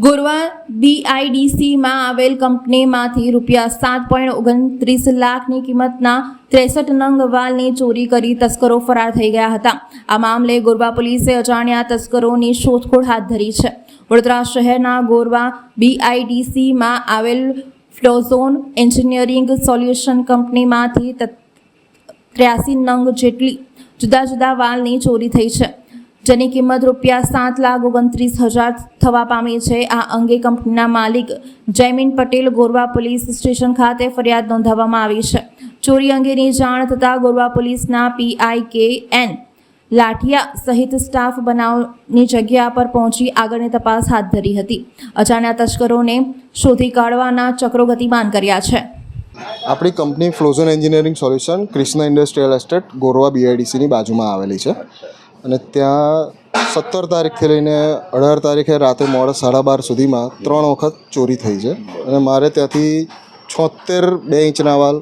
ગોરવા BIDCમાં આવેલ કંપનીમાંથી ₹7.29 લાખની કિંમતના 63 નંગ વાલની ચોરી કરી તસ્કરો ફરાર થઈ ગયા હતા. આ મામલે ગોરવા પોલીસે અજાણ્યા તસ્કરોની શોધખોળ હાથ ધરી છે. વડોદરા શહેરના ગોરવા BIDCમાં આવેલ ફ્લોઝોન એન્જિનિયરિંગ સોલ્યુશન કંપનીમાંથી 83 નંગ જેટલી જુદા જુદા વાલની ચોરી થઈ છે, જેની કિંમત ₹7,29,000 થવા પામી છે. આ અંગે કંપનીના માલિક જયમીન પટેલ ગોરવા પોલીસ સ્ટેશન ખાતે ફરિયાદ નોંધાવવામાં આવી છે. ચોરી અંગેની જાણ થતાં ગોરવા પોલીસના PIKN લાઠિયા સહિત સ્ટાફ બનાવની જગ્યા પર પહોંચી આગળની તપાસ હાથ ધરી હતી. અજાણ્યા તસ્કરોને શોધી કાઢવાના ચક્રો ગતિમાન કર્યા છે. આપણી company Flozen engineering solution Krishna industrial estate Gorwa BIDCની બાજુમાં આવેલી છે અને ત્યાં 17 તારીખથી લઈને 18 તારીખે રાતે મોડા 12:30 સુધીમાં 3 વખત ચોરી થઈ છે અને મારે ત્યાંથી 76 2 ઇંચના વાલ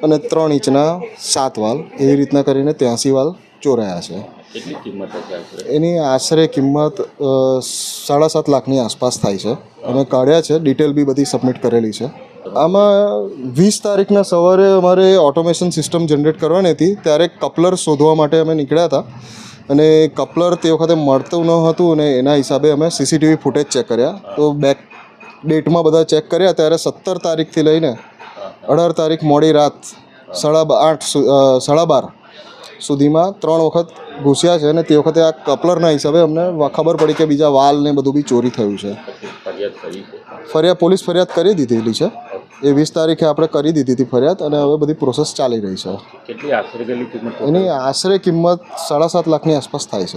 અને 3 ઇંચના 7 વાલ એવી રીતના કરીને 83 વાલ ચોરાયા છે. કેટલી કિંમત હશે? એની આશરે કિંમત 7.5 લાખની આસપાસ થાય છે. અમે કાઢ્યા છે, ડિટેલ બી બધી સબમિટ કરેલી છે. આમાં 20 તારીખના સવારે અમારે ઓટોમેશન સિસ્ટમ જનરેટ કરવાની હતી, ત્યારે કપલર શોધવા માટે અમે નીકળ્યા હતા અને કપલર તે વખતે મળતું ન હતું અને એના હિસાબે અમે CCTV ફૂટેજ ચેક કર્યા. તો બેક ડેટમાં બધા ચેક કર્યા ત્યારે 17 તારીખથી લઈને 18 તારીખ મોડી રાત 12:30 સુધીમાં 3 વખત ઘૂસ્યા છે અને તે વખતે આ કપલરના હિસાબે અમને ખબર પડી કે બીજા વાલ ને બધું બી ચોરી થયું છે. પોલીસ ફરિયાદ કરી દીધેલી છે. એ 20 તારીખે આપણે કરી દીધી હતી ફરિયાદ અને હવે બધી પ્રોસેસ ચાલી રહી છે. કેટલી આશરે કિંમત? એની આશરે કિંમત 7.5 લાખની આસપાસ થાય છે.